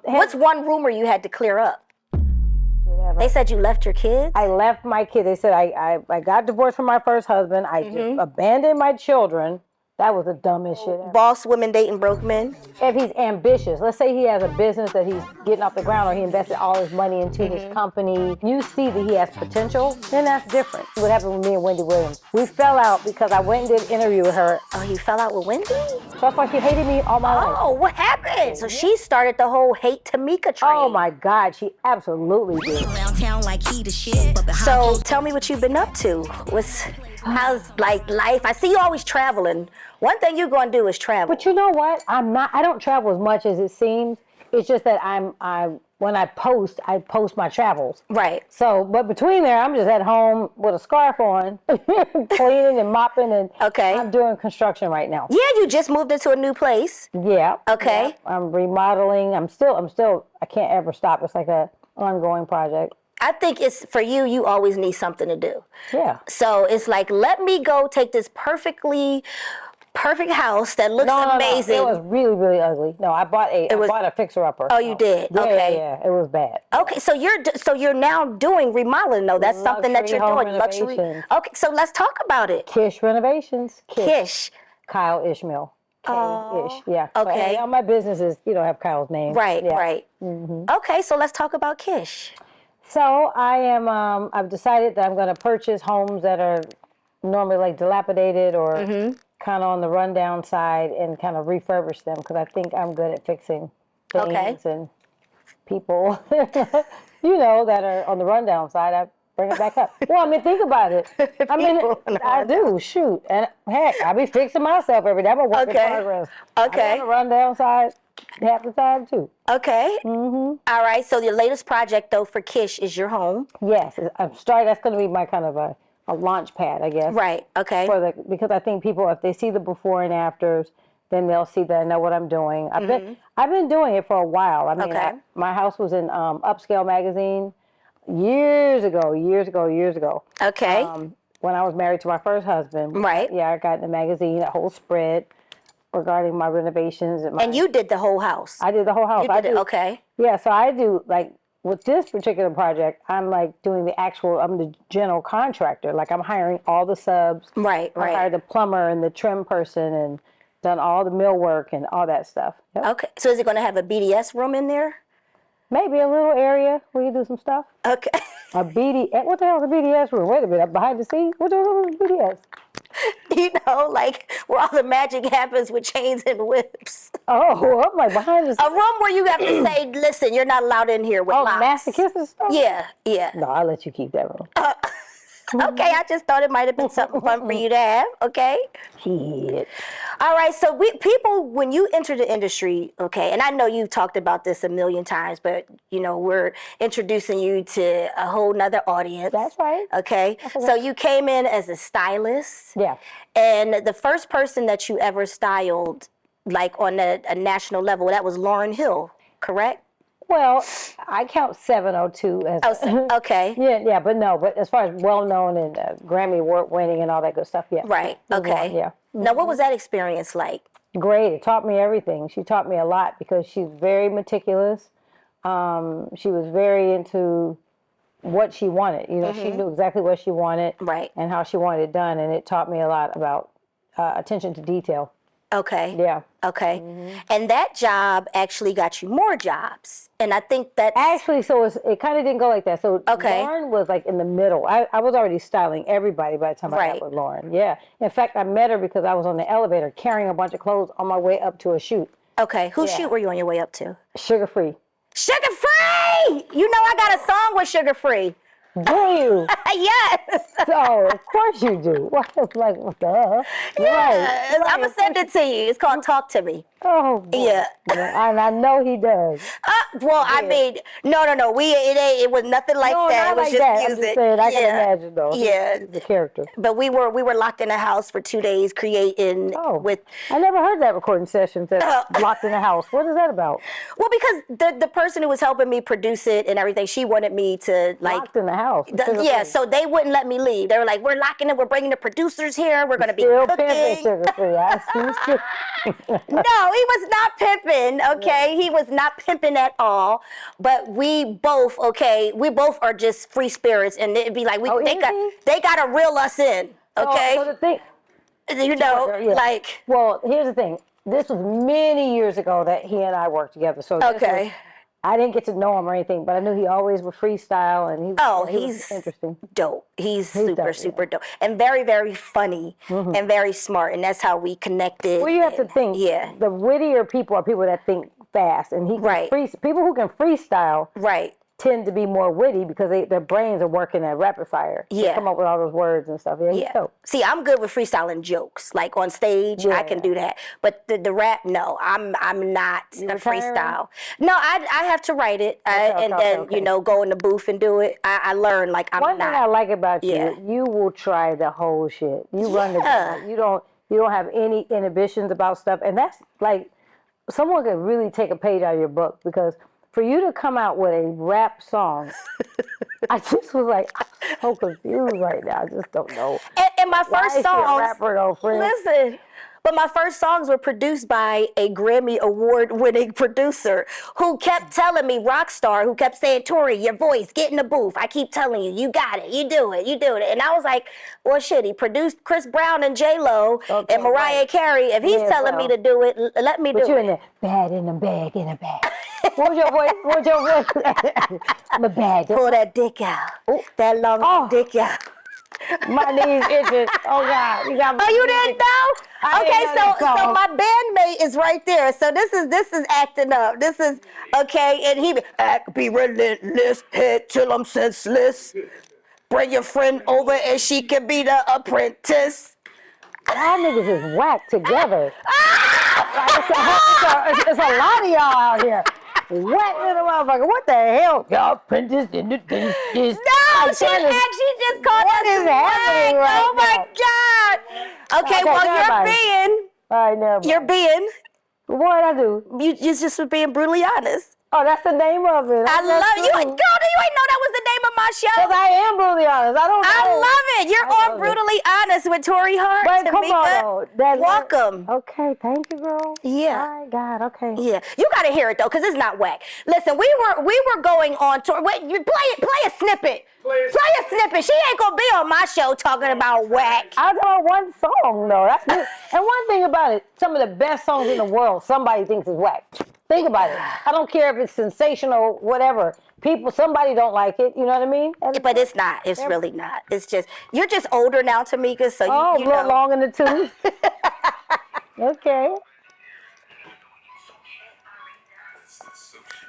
What's one rumor you had to clear up? They said you left your kids? I left my kids. They said I got divorced from my first husband. I just abandoned my children. That was the dumbest shit ever. Boss women dating broke men? If he's ambitious, let's say he has a business that he's getting off the ground or he invested all his money into his company, you see that he has potential, then that's different. What happened with me and Wendy Williams? We fell out because I went and did an interview with her. Oh, you fell out with Wendy? So that's why she hated me all my life. Oh, what happened? So she started the whole hate Tameka train. Oh my God, she absolutely did. So tell me what you've been up to. How's like life? I see you always traveling. One thing you're gonna do is travel. But you know what? I don't travel as much as it seems. It's just that when I post my travels. Right. So, but between there, I'm just at home with a scarf on, cleaning and mopping, and I'm doing construction right now. Yeah, you just moved into a new place. Yeah. Okay. Yeah. I'm remodeling. I'm still, I can't ever stop. It's like a ongoing project. I think it's for you, you always need something to do. Yeah. So it's like, let me go take this perfect house that looks amazing. No. It was really, really ugly. No, I bought a fixer-upper. Oh, you did? Yeah, okay. Yeah, it was bad. Okay, so you're now doing remodeling though. That's something that you're doing. Luxury. Okay, so let's talk about it. Kish Renovations. Kish. Kyle Ishmael. K-ish. Yeah. Okay. All my businesses, have Kyle's name. Right, yeah. right. Okay, so let's talk about Kish. So I've decided that I'm going to purchase homes that are normally like dilapidated or kind of on the rundown side and kind of refurbish them because I think I'm good at fixing things and people, that are on the rundown side. I bring it back up. Well, think about it. I do, shoot. And heck, I be fixing myself every day. I'm a work in progress. Okay. I'm on the rundown side half the time too. Okay. All right. So your latest project though for Kish is your home. Yes, I'm starting. That's going to be my kind of a launch pad, I guess. Right. Okay. Because I think people, if they see the before and afters, then they'll see that I know what I'm doing. I've been doing it for a while. My house was in Upscale magazine years ago. Okay. When I was married to my first husband. Right. Yeah, I got in the magazine, a whole spread regarding my renovations. And you did the whole house? I did the whole house. You did it, okay. Yeah, so I do, like, with this particular project, I'm, like, doing I'm the general contractor. Like, I'm hiring all the subs. Right. I hired the plumber and the trim person and done all the millwork and all that stuff. Yep. Okay. So is it going to have a BDS room in there? Maybe a little area where you do some stuff. Okay. What the hell is a BDS room? Wait a minute, behind the scenes? What the hell is BDS? Like where all the magic happens with chains and whips. Oh, I'm like behind the scenes. A room where you have to say, listen, you're not allowed in here with locks. Masochistic stuff? Yeah. No, I'll let you keep that room. Okay, I just thought it might have been something fun for you to have, okay? Shit. All right, so people, when you enter the industry, okay, and I know you've talked about this a million times, but, we're introducing you to a whole nother audience. That's right. Okay, so you came in as a stylist. Yeah. And the first person that you ever styled, like on a national level, that was Lauryn Hill, correct? Well, I count 702 as... okay. Yeah, but as far as well-known and Grammy Award-winning and all that good stuff, yeah. Right, okay. Yeah. Now, what was that experience like? Great. It taught me everything. She taught me a lot because she's very meticulous. She was very into what she wanted. She knew exactly what she wanted and how she wanted it done, and it taught me a lot about attention to detail. Okay. Yeah. Okay. And that job actually got you more jobs. And I think that's... Actually, so it kind of didn't go like that. So Lauren was like in the middle. I was already styling everybody by the time I got with Lauren. Yeah. In fact, I met her because I was on the elevator carrying a bunch of clothes on my way up to a shoot. Okay. Whose shoot were you on your way up to? Sugar Free. Sugar Free! I got a song with Sugar Free. Do you? Yes. So, of course you do. Like, what the hell? Yeah. Right. I'm going to send it to you. It's called Talk to Me. Oh, boy. Yeah. And I know he does. I mean, no. It was nothing like that. It was like just that. music. I'm just saying, I can imagine, though. Yeah. The character. But we were locked in a house for 2 days creating with... I never heard that recording session that's locked in a house. What is that about? Well, because the person who was helping me produce it and everything, she wanted me to, like... Locked in the house. So they wouldn't let me leave. They were like, we're locking it. We're bringing the producers here. We're going to be cooking. Sugar Free. I see. No, he was not pimping, okay? He was not pimping at all. But we both are just free spirits, and it'd be like they gotta reel us in, okay? So the thing, like. Well, here's the thing. This was many years ago that he and I worked together. So I didn't get to know him or anything, but I knew he always would freestyle, and he was interesting. Dope. He's super dope, and very, very funny and very smart, and that's how we connected. Well, you have to think. Yeah. The wittier people are people that think fast, and people who can freestyle. Right. Tend to be more witty because their brains are working at rapid fire. Yeah. They come up with all those words and stuff. Yeah. See, I'm good with freestyling jokes. Like on stage, I can do that. But the rap, no, I'm not a freestyle. No, I have to write it and then go in the booth and do it. I learn like I'm not. One thing I like about you, you will try the whole shit. You run the gamut. You don't have any inhibitions about stuff, and that's like someone could really take a page out of your book because. For you to come out with a rap song, I just was like, I'm so confused right now. I just don't know. And my first songs, listen, but my first songs were produced by a Grammy Award-winning producer who kept telling me, Rockstar, who kept saying, Torrei, your voice, get in the booth. I keep telling you, you got it, you do it. And I was like, well, shit, he produced Chris Brown and J-Lo and Mariah Carey. If he's telling me to do it, let me do it. But you're in there, bad in the bag, in the bag. What was your voice? My bag. Pull that dick out. That long dick out. My knees itching. Oh God, you didn't know? So my bandmate is right there. So this is acting up. This is okay, and he be relentless, head till I'm senseless. Bring your friend over and she can be the apprentice. Y'all niggas is whack together. It's a lot of y'all out here. Whack little motherfucker. What the hell? Y'all apprentice in the business. No, she just called us. What is happening right Oh my God. Okay, well, you're being. What did I do? You just were being brutally honest. Oh, that's the name of it. I love you. Girl, do you ain't know that was the name of my show? Because I am brutally honest. I don't know. I love it. You're on Brutally Honest with Torrei Hart. But come on. Welcome. Okay, thank you, girl. Yeah. My God, okay. Yeah. You got to hear it, though, because it's not whack. Listen, we were going on tour. Wait, you play a snippet. Play a snippet. She ain't going to be on my show talking about whack. I know one song, though. That's good. And one thing about it, some of the best songs in the world, somebody thinks is whack. Think about it. I don't care if it's sensational, whatever. Somebody don't like it. You know what I mean? But it's not. It's really not. It's just, you're just older now, Tameka, so you know. Long in the tooth. Okay.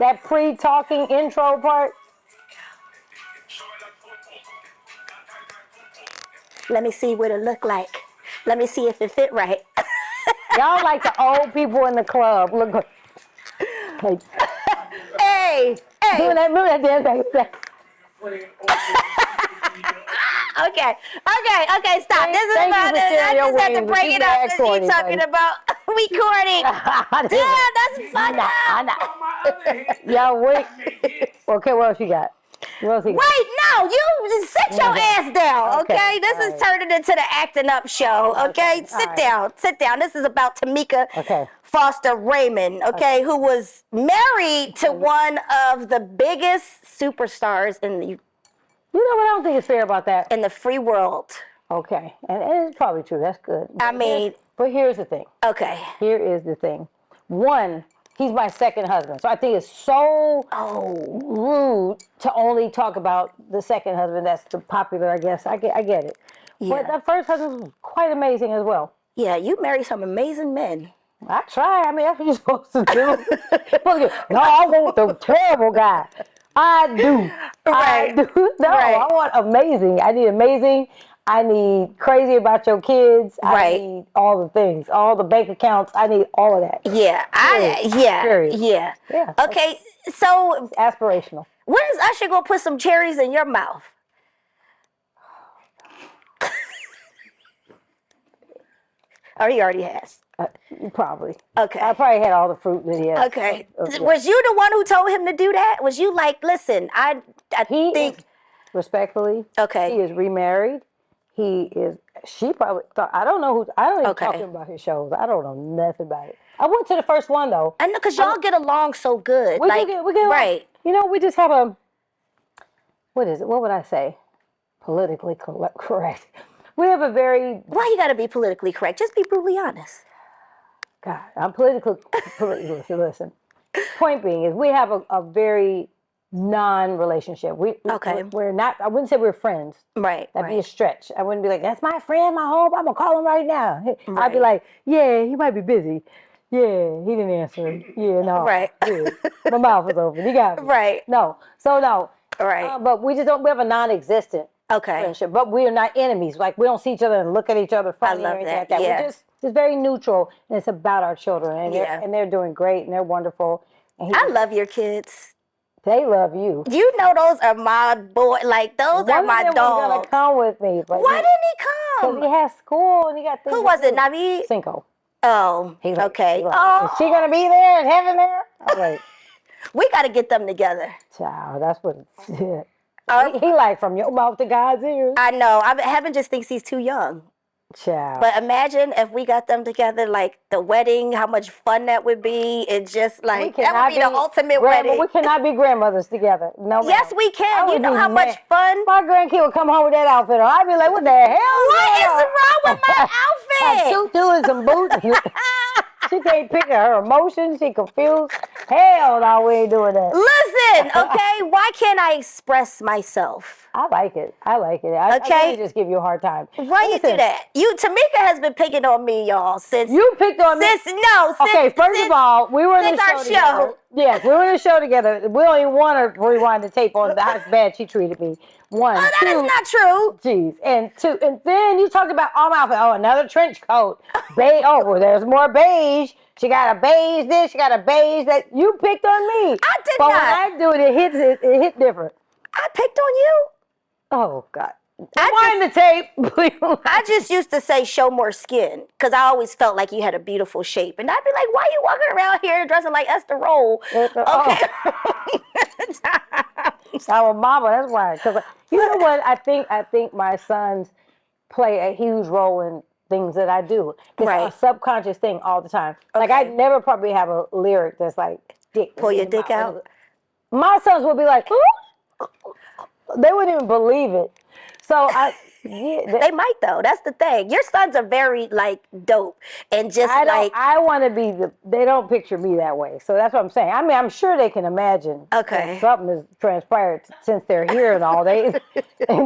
That pre-talking intro part. Let me see what it look like. Let me see if it fit right. Y'all like the old people in the club. Look. Hey. Doing that, move that damn thing. Okay, stop. This is about, I just have to break it up because you're talking about we corny. Damn, that's fun. Yo, wait. Okay, what else you got? Wait, no, you sit your ass down, okay? This is turning into the acting up show, okay? Sit down. This is about Tameka Foster Raymond, okay, who was married to one of the biggest superstars in the... You know what? I don't think it's fair about that. In the free world. Okay, and it's probably true. That's good. But here's the thing. Okay. Here is the thing. One, he's my second husband. So I think it's so rude to only talk about the second husband. That's the popular, I guess. I get it. Yeah. But that first husband was quite amazing as well. Yeah, you married some amazing men. I try. I mean, that's what you're supposed to do. No, I want the terrible guy. I do. Right. I do. No, I want amazing. I need amazing. I need crazy about your kids. I need all the things, all the bank accounts. I need all of that. Yeah. Yeah. Okay, so it's aspirational. When is Usher gonna put some cherries in your mouth? Or he already has. Probably. Okay. I probably had all the fruit that he had. Okay. Was you the one who told him to do that? Was you like, listen, I think... Respectfully. Okay. He is remarried. She probably thought, I don't know I don't even Okay. talk to him about his shows. I don't know nothing about it. I went to the first one though. I know, because y'all get along so good. We like, get along. right. You know, we just have what is it? What would I say? Politically correct. We have a very, Why you got to be politically correct? Just be brutally honest. God, I'm politically, listen. Point being is we have a very non-relationship. Okay. We're not, I wouldn't say we're friends. Right. That'd be a Right. stretch. I wouldn't be like, that's my friend, my home. I'm going to call him right now. I'd be Right. like, yeah, he might be busy. Yeah, he didn't answer. Yeah, no. Right. Yeah. My mouth was open. You got me. Right. No. So, no. Right. But we just don't, we have a non-existent Okay. friendship. But we are not enemies. Like, we don't see each other and look at each other funny love or anything that. like that. Yeah. We're just, it's very neutral. And it's about our children. And, Yeah. they're doing great and they're wonderful. And I love your kids. they love you. You know those are my boy. Like, those are my One of them was going dogs. to come with me. But Why didn't he Because come? he has school and he got things Who to was it? do. Naveed? Cinco. Oh, He's like, okay. he's like, Oh, is she gonna be there in heaven there? I was like, we got to get them together. child, that's what he like from your mouth to God's ears. I know. Heaven just thinks he's too young. Child. But imagine if we got them together, like the wedding, how much fun that would be. It's just like, that would be the ultimate wedding. We cannot be grandmothers together. No, Yes, ma'am. we can. You would know be how much mad. fun? My grandkid would come home with that outfit on. I'd be like, what the hell? What is wrong with my A outfit? tutu and some boots. She can't picture her emotions. She confused. Hell no, we ain't doing that. Listen, okay? Why can't I express myself? I like it. I Okay. really just give you a hard time. Why you do that? Tameka has been picking on me, y'all, since You picked on me. Okay, first of all, we were in the show together. Yes, we were in the show together. We don't even want to rewind the tape on how bad she treated me. One, that two, is not true. Jeez. And two, and then you talked about all my outfit. Oh, another trench coat. Well, there's more beige. She got a beige this, she got a beige that. You picked on me. I did but not. When I do it, it hit different. I picked on you. Oh, God. Rewind the tape, please. I just used to say show more skin because I always felt like you had a beautiful shape. And I'd be like, why are you walking around here dressing like Esther Roll? Okay. Our mama, that's why. Because you know what? I think my sons play a huge role in things that I do. It's a subconscious thing all the time. Like I never probably have a lyric that's like, dick. Pull your dick out. My sons will be like, ooh. They wouldn't even believe it. So they might though. That's the thing. Your sons are very like dope and just I want to be they don't picture me that way. So that's what I'm saying. I mean, I'm sure they can imagine. Okay. Something has transpired since they're here and all. And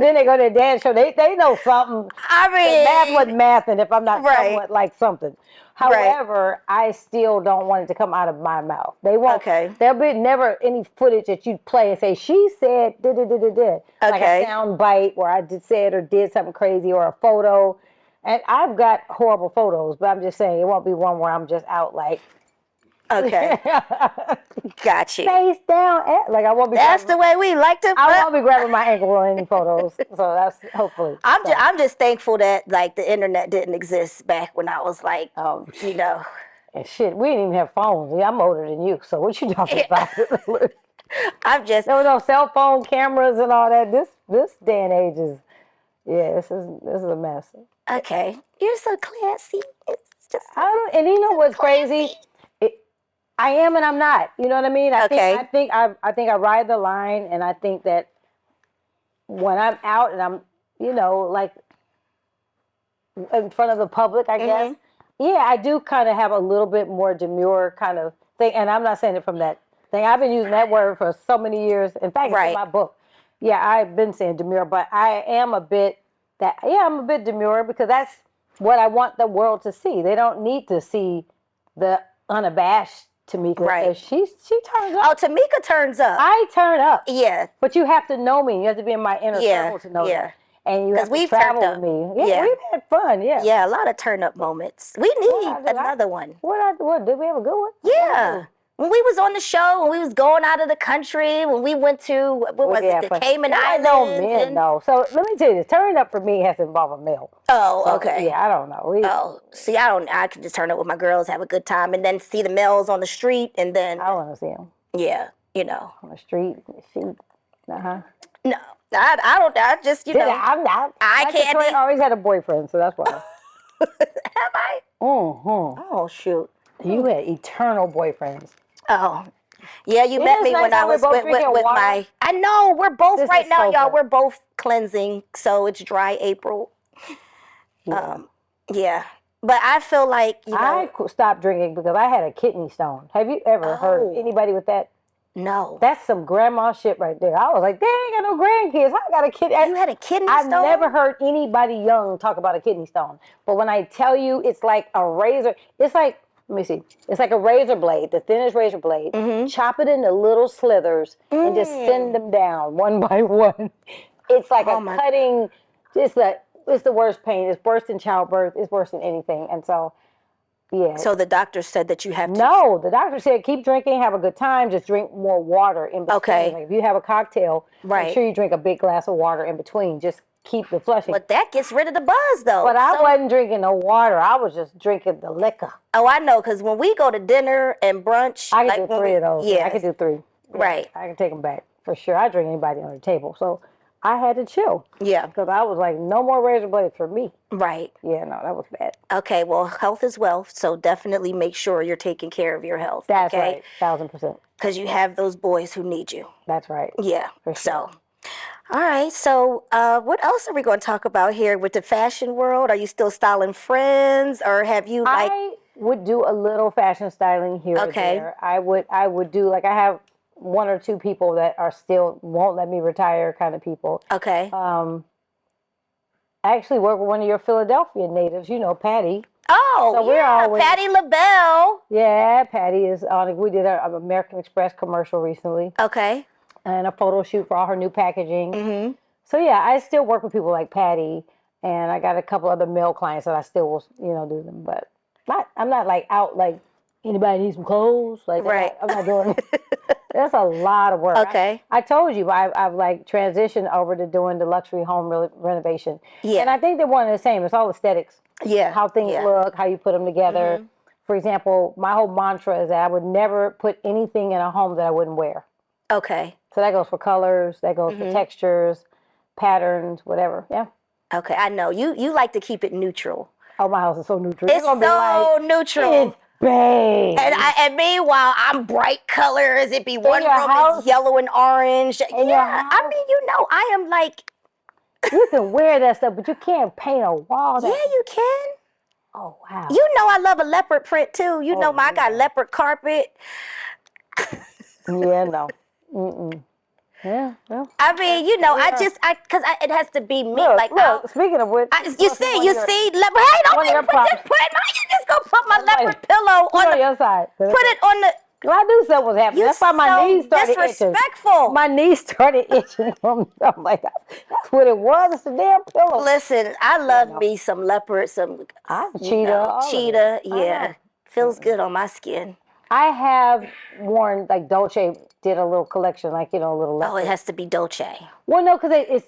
then they go to their dance show. They know something. I mean, math wasn't math, and if I'm not somewhat like something. However, I still don't want it to come out of my mouth. They won't. Okay. There'll be never any footage that you play and say, she said, like a sound bite where I did say it or did something crazy or a photo. And I've got horrible photos, but I'm just saying it won't be one where I'm just out like. Okay. Got you. Face down. Like I won't be. That's the way we like to. I won't be grabbing my ankle on any photos. So that's hopefully. I'm just thankful that like the internet didn't exist back when I was like, you know. And shit, we didn't even have phones. Yeah, I'm older than you. So what you talking about? I'm just. There was no cell phone cameras and all that. This day and age is, this is a mess. Okay, you're so classy. It's just. And you know what's crazy? I am and I'm not. You know what I mean? I think I ride the line, and I think that when I'm out and I'm, like in front of the public, I guess. Yeah, I do kind of have a little bit more demure kind of thing, and I'm not saying it from that thing. I've been using that word for so many years. In fact, it's in my book. Yeah, I've been saying demure, but I am a bit I'm a bit demure because that's what I want the world to see. They don't need to see the unabashed Tameka. Right. She turns up. Oh, Tameka turns up. I turn up. Yeah. But you have to know me. You have to be in my inner circle to know that. And you have to travel with me. Yeah, we've had fun. Yeah. Yeah, a lot of turn up moments. We need another one. What did we have a good one? Yeah. When we was on the show, when we was going out of the country, when we went to, the Cayman Islands. I know men, though. So let me tell you this. Turning up for me has to involve a male. Oh, okay. Yeah, I don't know. See, I can just turn up with my girls, have a good time, and then see the males on the street, and then. I want to see them. Yeah, On the street, Uh-huh. No, I don't. I just, I'm not. I can't. I always had a boyfriend, so that's why. Have I? Mm-hmm. Oh shoot. You had eternal boyfriends. Oh. Yeah, you It met is me nice when I how we're was both with drinking water. my. I know we're both This right is now, so y'all. good. We're both cleansing, so it's dry April. Yeah. Yeah, but I feel like I stopped drinking because I had a kidney stone. Have you ever heard anybody with that? No. That's some grandma shit right there. I was like, they ain't got no grandkids. I got a kidney. You had a kidney I've stone? never heard anybody young talk about a kidney stone. But when I tell you, it's like a razor. It's like, let me see. It's like a razor blade, the thinnest razor blade. Chop it into little slithers and just send them down one by one. It's like cutting. It's the worst pain. It's worse than childbirth. It's worse than anything. And so, yeah. So the doctor said that you have to. No, the doctor said keep drinking, have a good time, just drink more water in between. Okay. Like if you have a cocktail, Right. make sure you drink a big glass of water in between. Just keep the flushing. But that gets rid of the buzz, though. But I wasn't drinking no water. I was just drinking the liquor. Oh, I know, because when we go to dinner and brunch, I can do 3 of those. Yeah, I can do 3. Yeah, right. I can take them back for sure. I drink anybody on the table, so I had to chill. Yeah, because I was like, no more razor blades for me. Right. Yeah, no, that was bad. Okay, well, health is wealth, so definitely make sure you're taking care of your health. That's okay? right, 1000%. Because you have those boys who need you. That's right. Yeah. For sure. So. All right, so what else are we going to talk about here with the fashion world? Are you still styling friends, or have you like? I would do a little fashion styling here or there. I would do like I have 1 or 2 people that are still won't let me retire kind of people. Okay. I actually work with one of your Philadelphia natives, Patty. Oh, so we're always, Patty LaBelle. Yeah, Patty is on. We did an American Express commercial recently. Okay. And a photo shoot for all her new packaging. Mm-hmm. So yeah, I still work with people like Patty, and I got a couple other male clients that I still will, do them. But I'm not like out like anybody needs some clothes. Like right. I'm not doing it. That's a lot of work. Okay. I told you I've like transitioned over to doing the luxury home renovation. Yeah. And I think they're one and the same. It's all aesthetics. Yeah. How things look, how you put them together. Mm-hmm. For example, my whole mantra is that I would never put anything in a home that I wouldn't wear. Okay. So that goes for colors, that goes for textures, patterns, whatever. Yeah. Okay, I know. You like to keep it neutral. Oh, my house is so neutral. It's so neutral. It's beige. And meanwhile, I'm bright colors. It'd be one room is yellow and orange. I mean, I am like. You can wear that stuff, but you can't paint a wall. Yeah, you can. Oh, wow. You know I love a leopard print, too. I got leopard carpet. Yeah, no. Mm-mm. Yeah, well. I mean, because it has to be me. Look, speaking of which. You see, leopard. Hey, don't you just go put my leopard pillow on your side. Put it on the. Well, I knew something was happening. That's why my knees started disrespectful. itching. My knees started itching. I'm like, that's what it was. It's a damn pillow. Listen, I love me some leopard, some cheetah. Yeah, feels good on my skin. I have worn like Dolce did a little collection, like a little leopard. Oh, it has to be Dolce. Well, no, because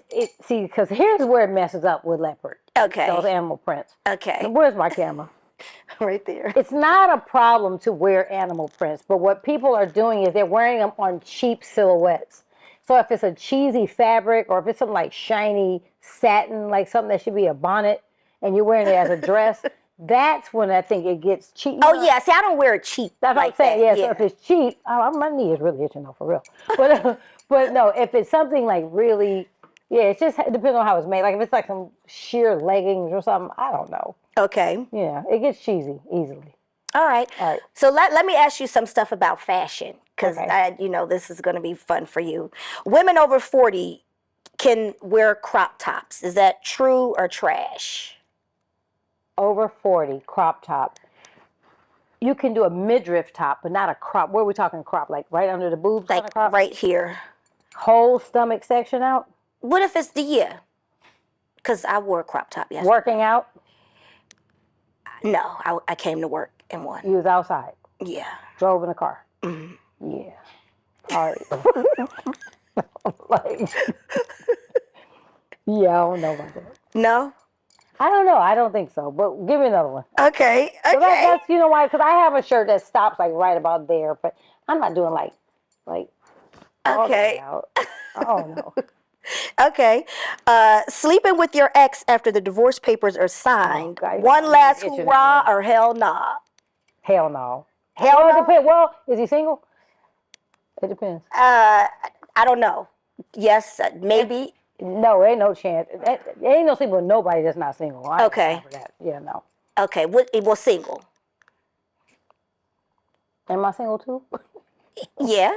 because here's where it messes up with leopard. Okay. Those animal prints. Okay. And where's my camera? Right there. It's not a problem to wear animal prints, but what people are doing is they're wearing them on cheap silhouettes. So if it's a cheesy fabric or if it's some like shiny satin, like something that should be a bonnet, and you're wearing it as a dress. That's when I think it gets cheap. Oh, yeah. See, I don't wear it cheap. That's what I'm saying. Yeah, so if it's cheap, my knee is really itching though, for real. But no, if it's something like really, it depends on how it's made. Like if it's like some sheer leggings or something, I don't know. Okay. Yeah, it gets cheesy easily. All right. So let me ask you some stuff about fashion because, this is going to be fun for you. Women over 40 can wear crop tops. Is that true or trash? Over 40, crop top. You can do a midriff top, but not a crop. Where are we talking crop? Like right under the boobs? Like crop? Right here. Whole stomach section out? What if it's because I wore a crop top yesterday. Working out? No, I came to work in one. You was outside? Yeah. Drove in a car? Mm-hmm. Yeah. All right. Yeah, I don't know about that. No? I don't know. I don't think so. But give me another one. Okay. So that's why? Because I have a shirt that stops like right about there, but I'm not doing like. Okay. Oh no. Okay. Sleeping with your ex after the divorce papers are signed. God, One last itching hurrah again. or hell nah? Hell no. Hell Well, it no? depends. Well, is he single? It depends. I don't know. Yes, maybe. No, ain't no chance. There ain't no sleeping with nobody that's not single. I ain't got Okay. time for that. Yeah, no. Okay. Well, single. Am I single too? Yeah.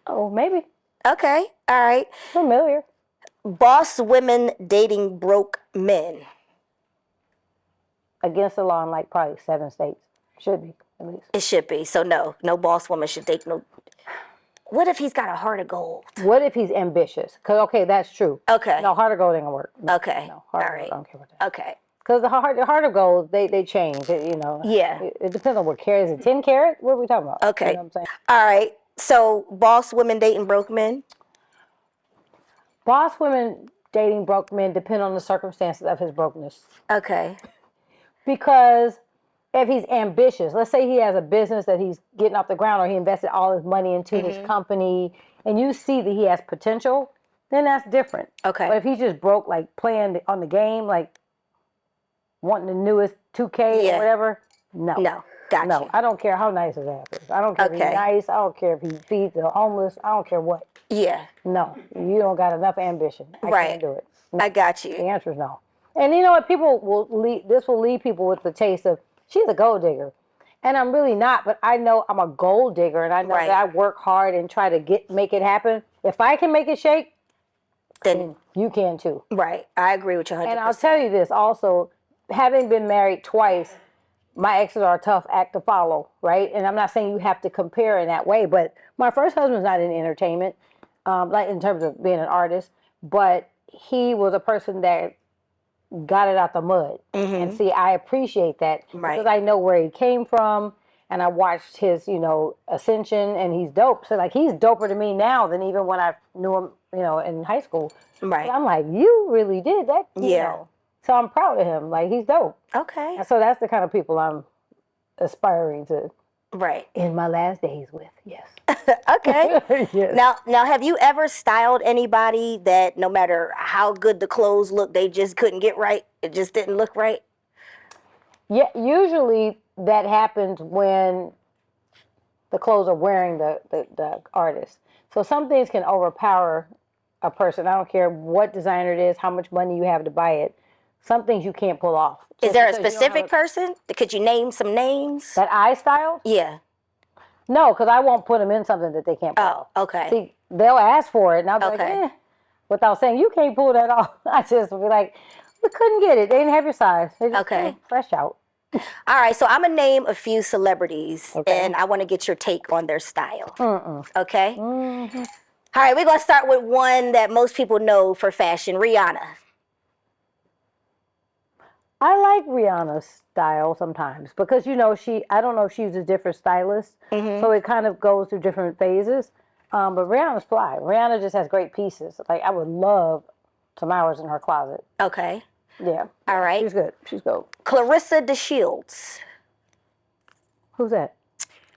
Oh, maybe. Okay. All right. Familiar. Boss women dating broke men. Against the law in like probably 7 states. Should be, at least. It should be. So no boss woman should date no. What if he's got a heart of gold? What if he's ambitious? Because, okay, that's true. Okay. No, heart of gold ain't going to work. No, Okay. No, heart All of right. gold, I don't care about that. Okay. Because the heart of gold, they change. Yeah. It depends on what carat. Is it 10 carat? What are we talking about? Okay. You know what I'm saying? All right. So boss women dating broke men. Boss women dating broke men depend on the circumstances of his brokenness. Okay. Because if he's ambitious, let's say he has a business that he's getting off the ground or he invested all his money into his company and you see that he has potential, then that's different. Okay. But if he's just broke, like playing on the game, like wanting the newest 2K or whatever, no. No. Gotcha. No, I don't care how nice his ass is. I don't care if he's nice. I don't care if he feeds the homeless. I don't care what. Yeah. No, you don't got enough ambition. I can't do it. No. I got The you. answer is no. And you know what? People will leave. This will leave people with the taste of she's a gold digger, and I'm really not. But I know I'm a gold digger, and I know that I work hard and try to make it happen. If I can make it shake, then you can too. Right. I agree with you 100%. And I'll tell you this also, having been married twice, my exes are a tough act to follow, right? And I'm not saying you have to compare in that way, but my first husband's not in entertainment, like in terms of being an artist, but he was a person that got it out the mud. And see, I appreciate that because I know where he came from and I watched his, ascension and he's dope. So like he's doper to me now than even when I knew him, in high school. Right. So I'm like, you really did that, you know. So I'm proud of him. Like, he's dope. Okay. And so that's the kind of people I'm aspiring to Right. in my last days with. Yes. Okay. Yes. Now, have you ever styled anybody that no matter how good the clothes look, they just couldn't get right? It just didn't look right? Yeah, usually that happens when the clothes are wearing the artist. So some things can overpower a person. I don't care what designer it is, how much money you have to buy it. Some things you can't pull off. Is there a specific person? Could you name some names? That I styled? Yeah. No, because I won't put them in something that they can't pull off. Oh, okay. See, they'll ask for it, and I'll be like, without saying, you can't pull that off. I just will be like, we couldn't get it. They didn't have your size. They just, fresh out. All right, so I'm going to name a few celebrities, and I want to get your take on their style. Okay? Mm-hmm. All right, we're going to start with one that most people know for fashion, Rihanna. I like Rihanna's style sometimes because, I don't know if she uses different stylists, so it kind of goes through different phases. But Rihanna's fly. Rihanna just has great pieces. Like, I would love some hours in her closet. Okay. Yeah. All right. She's good. She's good. Clarissa DeShields. Who's that?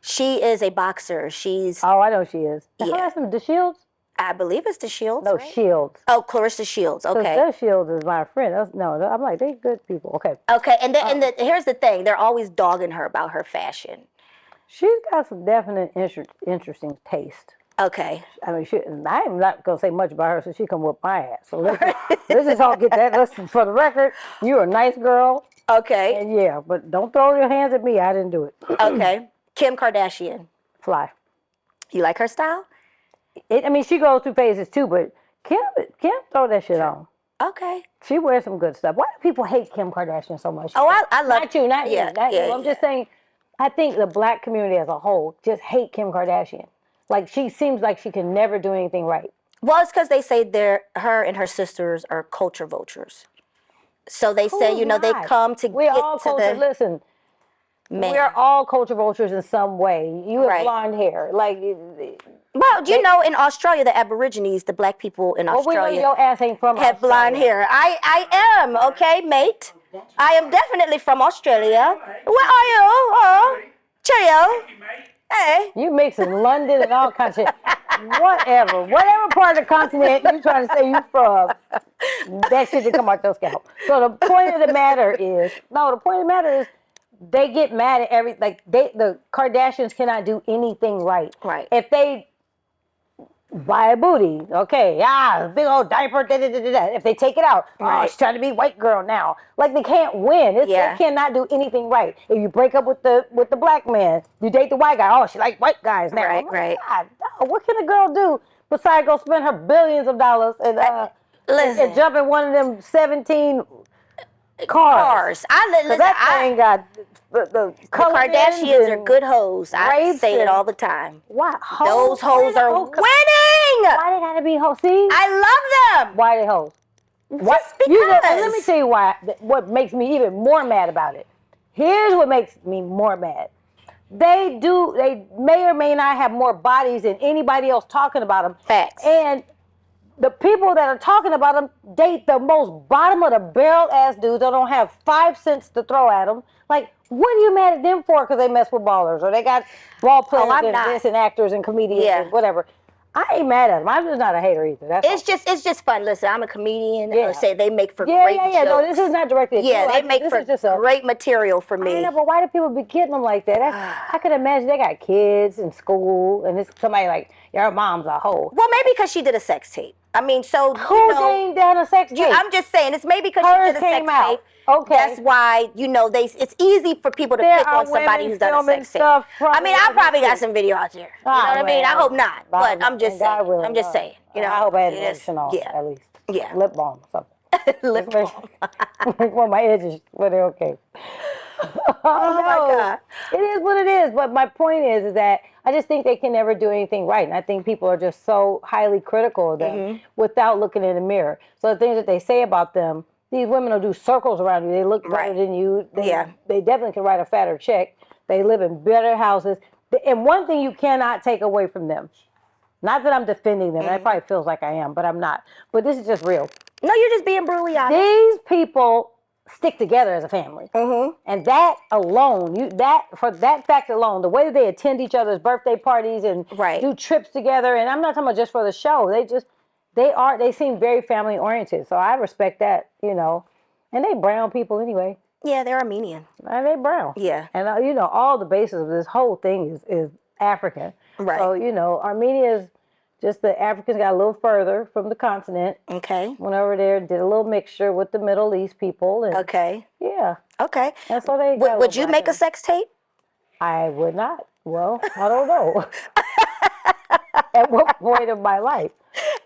She is a boxer. She's... Oh, I know she is. Yeah. Her last name, DeShields? I believe it's DeShields, No, right? Shields. Oh, Clarissa Shields. Okay. DeShields is my friend. I'm like, they good people. Okay. Okay, and here's the thing. They're always dogging her about her fashion. She's got some definite interesting taste. Okay. I mean, I'm not going to say much about her so she can whoop my ass. So let's just all get that. Listen, for the record, you're a nice girl. Okay. And yeah, but don't throw your hands at me. I didn't do it. Okay. Kim Kardashian. Fly. You like her style? She goes through phases too, but Kim throw that shit on. Okay. She wears some good stuff. Why do people hate Kim Kardashian so much? Oh, I love... Not you. I'm just saying, I think the black community as a whole just hate Kim Kardashian. Like, she seems like she can never do anything right. Well, it's because they say her and her sisters are culture vultures. So they say, they come to We're all culture. Listen, man. We're all culture vultures in some way. You have blonde hair. Like, well, in Australia, the Aborigines, the black people in Australia, your ass ain't from have blonde hair. I am, okay, mate. I am definitely from Australia. Where are you? Oh, cheerio. Hey. You mixing London and all kinds of shit. Whatever part of the continent you trying to say you from, that shit didn't come out your scalp. So the point of the matter is, they get mad at the Kardashians cannot do anything right. Right. If they buy a booty, okay, big old diaper, if they take it out, Right. she's trying to be white girl now. Like, they can't win. They cannot do anything right. If you break up with the black man, you date the white guy, she like white guys now. Right. God, what can a girl do besides go spend her billions of dollars and jump in one of them 17 cars? That thing got the Kardashians are good hoes. I say it all the time. Why? Those hoes are winning. Why they gotta be hoes? See? I love them. Why they hoes? Just because. And let me tell you why. What makes me even more mad about it. Here's what makes me more mad. They may or may not have more bodies than anybody else talking about them. Facts. And the people that are talking about them date the most bottom of the barrel ass dudes that don't have 5 cents to throw at them. Like, what are you mad at them for? Because they mess with ballers or they got ball players and this and actors and comedians and whatever. I ain't mad at them. I'm just not a hater either. It's just fun. Listen, I'm a comedian. Say they make for great jokes. No, this is not directed at you. They make for great material for me. I know, but why do people be getting them like that? I could imagine they got kids in school and it's somebody like, your mom's a hoe. Well, maybe because she did a sex tape. I mean, so who ain't done a sex tape? I'm just saying, it's maybe because she did a sex tape. Okay. That's why, it's easy for people to pick on somebody who's done a sex tape. I mean, I probably got some video out there. You know what I mean? I hope not. But I'm just saying. I'm just saying. I hope I had lotion on, at least. Yeah. Lip balm or something. Lip balm. Well, my edges, but they're okay. Oh my God. It is what it is. But my point is that I just think they can never do anything right. And I think people are just so highly critical of them without looking in the mirror. So the things that they say about them, these women will do circles around you. They look better than you. They definitely can write a fatter check. They live in better houses. And one thing you cannot take away from them, not that I'm defending them. That probably feels like I am, but I'm not. But this is just real. No, you're just being brutally honest. These people stick together as a family. And that alone, for that fact alone, the way that they attend each other's birthday parties and do trips together, and I'm not talking about just for the show, they seem very family oriented. So I respect that, and they brown people anyway. Yeah, they're Armenian. And they brown. Yeah. And all the basis of this whole thing is African. Right. So, Armenia is just the Africans got a little further from the continent. Okay. Went over there, did a little mixture with the Middle East people. And yeah. Okay. And so they would you make a sex tape? I would not. Well, I don't know. At what point of my life?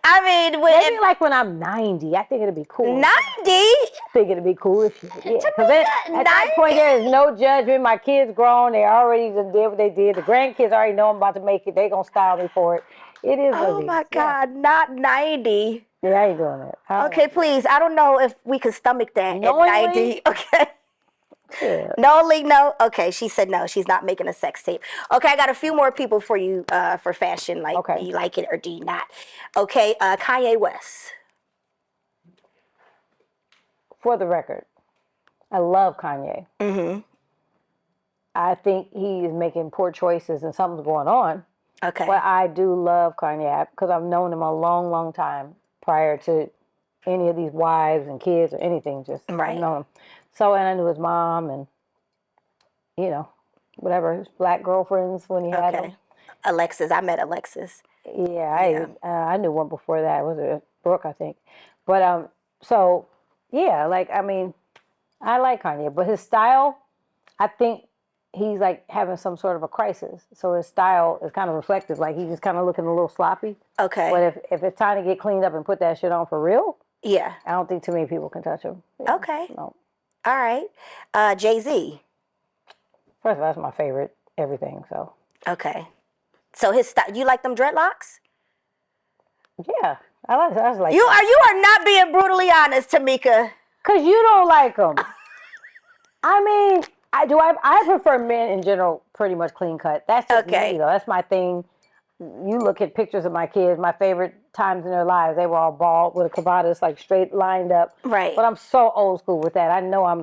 I mean, maybe like when I'm 90, I think it'd be cool. 90? I think it'd be cool if because at that point there is no judgment. My kids grown, they already did what they did. The grandkids already know I'm about to make it. They gonna style me for it. It is. Oh my God, not 90. Yeah, I ain't doing that. Okay, please. I don't know if we can stomach that at 90. Okay. Yeah. No. Okay, she said no. She's not making a sex tape. Okay, I got a few more people for you for fashion. Like, do you like it or do you not? Okay, Kanye West. For the record, I love Kanye. I think he is making poor choices and something's going on. Okay. But I do love Kanye because I've known him a long, long time prior to any of these wives and kids or anything. Just I've known him. So, and I knew his mom and, whatever, his black girlfriends when he had them. Alexis. I met Alexis. Yeah, I knew one before that. Was it Brooke, I think. But, so, yeah, I like Kanye. But his style, I think he's, having some sort of a crisis. So his style is kind of reflective. Like, he's just kind of looking a little sloppy. Okay. But if it's time to get cleaned up and put that shit on for real, I don't think too many people can touch him. Okay. No. All right. Jay-Z. First of all, that's my favorite everything, so. Okay. So his style, you like them dreadlocks? Yeah. I like You are not being brutally honest, Tameka. Because you don't like them. I mean, I prefer men in general pretty much clean cut. That's just me, though. That's my thing. You look at pictures of my kids, my favorite times in their lives, they were all bald with a cavadas, straight lined up. Right. But I'm so old school with that. I know I'm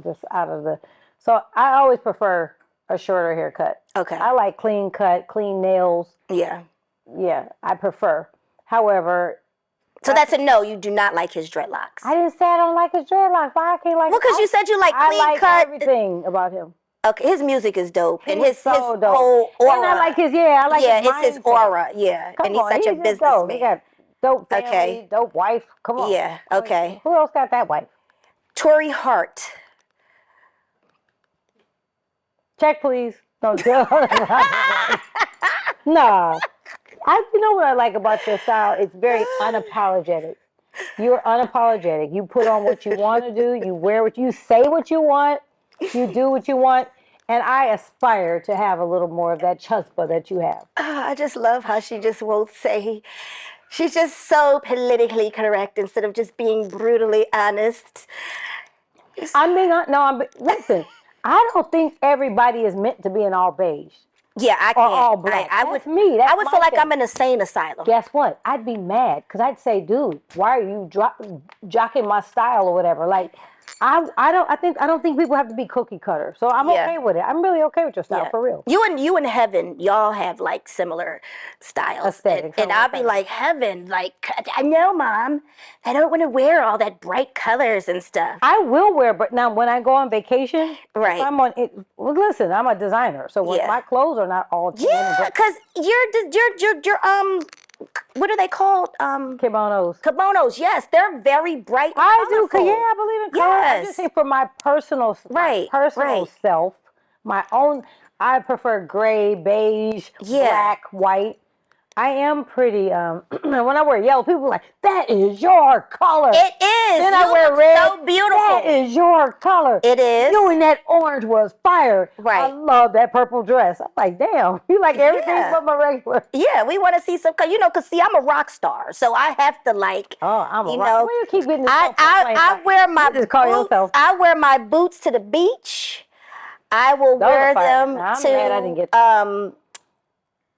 just out of the... So I always prefer a shorter haircut. Okay. I like clean cut, clean nails. Yeah. yeah, I prefer. However, So that's a no. You do not like his dreadlocks. I didn't say I don't like his dreadlocks. Why I can't like? Well, because you said you like I clean like cut. everything about him. Okay, his music is dope, and He's his so dope. whole aura. And I like his I like yeah, his it's his mindset. aura. Yeah, Come and he's on, such a just dope. He businessman. got dope family, Okay. dope wife. Come on. Yeah. Okay. Who else got that wife? Torrei Hart. Check, please. No, nah. You know what I like about your style? It's very unapologetic. You're unapologetic. You put on what you want to do. You wear what you say what you want. You do what you want. And I aspire to have a little more of that chutzpah that you have. I just love how she just won't say. She's just so politically correct instead of just being brutally honest. Listen, I don't think everybody is meant to be in all beige. Yeah, I Or can't. all black. I That's would. me. That's I would my feel like thing. I'm in a insane asylum. Guess what? I'd be mad because I'd say, dude, why are you jocking my style or whatever? Like, I don't think people have to be cookie cutter. So I'm okay with it. I'm really okay with your style for real. You and Heaven, y'all have like similar styles. Aesthetics. And I'll be like, Heaven, like, I know, Mom, I don't want to wear all that bright colors and stuff. I will wear, but now when I go on vacation, Right. if I'm on it. Well, listen, I'm a designer, so when my clothes are not all tan and bright. Because you're what are they called? Kimonos. Kimonos, yes, they're very bright. And I do, colorful. I believe in color. I just say for my personal, self, my own. I prefer gray, beige, black, white. I am pretty. When I wear yellow, people are like, "That is your color." It is. Then you I wear look red. So beautiful. That is your color. It is. You and that orange was fire. Right. I love that purple dress. I'm like, damn, you like everything but my regular. Yeah, we want to see some, because see, I'm a rock star, so I have to like. Oh, I'm a rock. Why you keep getting this I wear my boots. Call yourself. I wear my boots to the beach. I will wear them I'm to mad I didn't get that.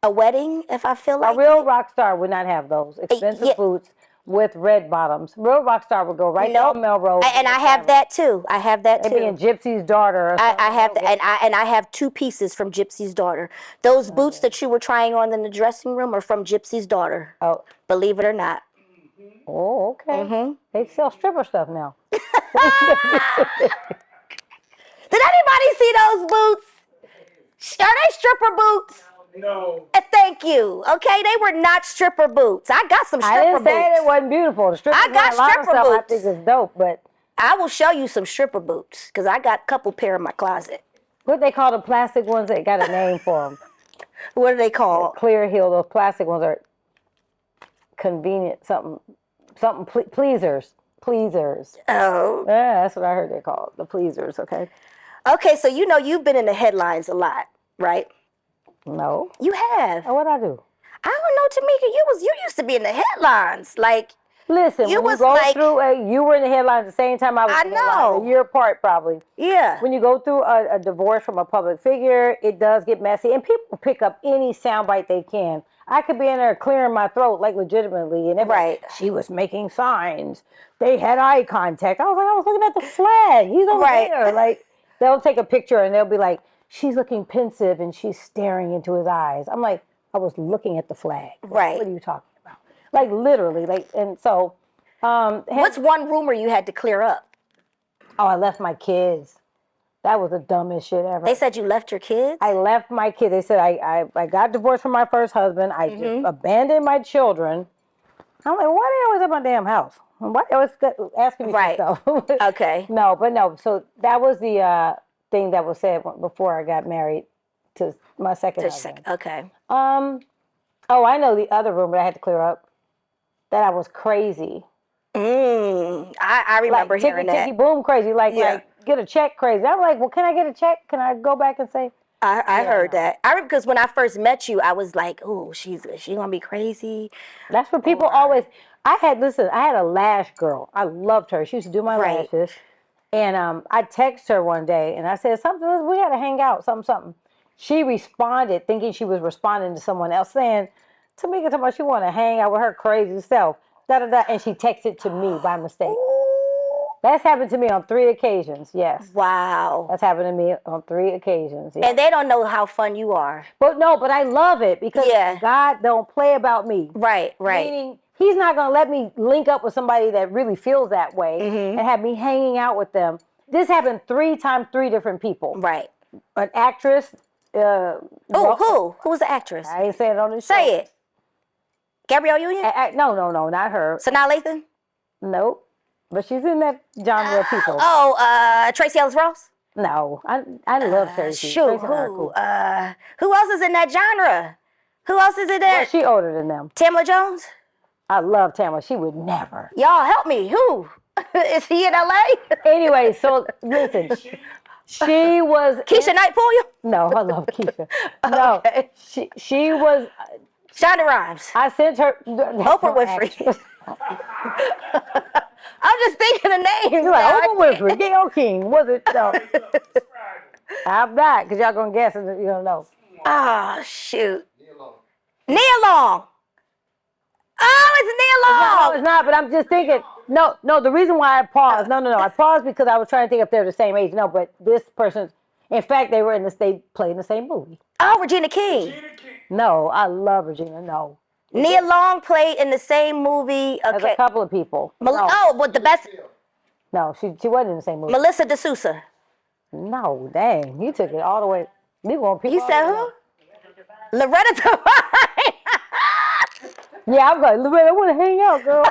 A wedding if I feel like a real rock star would not have those expensive boots with red bottoms. Real rock star would go right down Melrose. And I have that too. I have that too. Maybe in Gypsy's Daughter. Or I have that, and I have 2 pieces from Gypsy's Daughter. Those boots that you were trying on in the dressing room are from Gypsy's Daughter. Oh, believe it or not. Oh, okay. Mm-hmm. They sell stripper stuff now. Did anybody see those boots? Are they stripper boots? No. Thank you. Okay, they were not stripper boots. I got some stripper boots. I didn't say it wasn't beautiful. The stripper I got stripper boots. I think it's dope, but I will show you some stripper boots because I got a couple pair in my closet. What they call the plastic ones? They got a name for them. What are they called? Clear heel. Those plastic ones are convenient. Pleasers. Oh. Yeah, that's what I heard they called. The pleasers. Okay. Okay, so you've been in the headlines a lot, right? No. You have. What'd I do? I don't know, Tameka. You used to be in the headlines. Like, listen, you were in the headlines at the same time I was in the headlines. A year apart, probably. Yeah. When you go through a divorce from a public figure, it does get messy. And people pick up any soundbite they can. I could be in there clearing my throat, like, legitimately. And she was making signs. They had eye contact. I was looking at the flag. He's over there. Like, they'll take a picture and they'll be like, she's looking pensive and she's staring into his eyes. I'm like, I was looking at the flag. Right. What are you talking about? Like, literally. Like, and so. What's one rumor you had to clear up? Oh, I left my kids. That was the dumbest shit ever. They said you left your kids? I left my kids. They said I got divorced from my first husband. I just abandoned my children. I'm like, why they always at my damn house? Why they always asking me for stuff? Okay. No. So that was the thing that was said before I got married to my second husband. Okay. Oh, I know the other rumor I had to clear up. That I was crazy. I remember hearing that. Ticky boom crazy. Like get a check crazy. I'm like, well, can I get a check? Can I go back and say? I heard that. Because when I first met you, I was like, oh, is she gonna be crazy? That's what people always. I had a lash girl. I loved her. She used to do my lashes. And I texted her one day and I said, something, we gotta hang out, something. She responded thinking she was responding to someone else saying, Tameka, she wanna hang out with her crazy self. And she texted to me by mistake. That's happened to me on 3 occasions, yes. Wow. That's happened to me on 3 occasions, yes. And they don't know how fun you are. But I love it because God don't play about me. Right. Meaning, he's not going to let me link up with somebody that really feels that way and have me hanging out with them. This happened 3 times, 3 different people. Right. An actress. Who? Who was the actress? I ain't saying it on the show. Say it. Gabrielle Union? No, not her. Sanaa Lathan? Nope. But she's in that genre of people. Tracy Ellis Ross? No, I love Tracy. Shoot, who else is in that genre? Who else is in there? Well, she older than them. Tamla Jones? I love Tamla. She would never. Y'all help me. Who? Is he in LA? Anyway, so listen. She was Keisha Knight pull you? No, I love Keisha. No, okay. She was Shonda Rhimes. I sent her Oprah Winfrey. I'm just thinking of names. You're like Oprah Winfrey, Gayle King, was it? No. I'm not, because y'all gonna guess and you don't know. Oh shoot. Nia Long. Oh, it's Nia Long. No, it's not, but I'm just thinking. No, the reason why I paused. No. I paused because I was trying to think if they're the same age. No, but this person's, in fact, they played in the same movie. Oh, Regina King. No, I love Regina, no. Nia Long played in the same movie. Okay. There's a couple of people. But the best. No, she wasn't in the same movie. Melissa DeSouza. No, dang, you took it all the way. You said who? Loretta Devine. Yeah, I'm like, Loretta, I want to hang out, girl.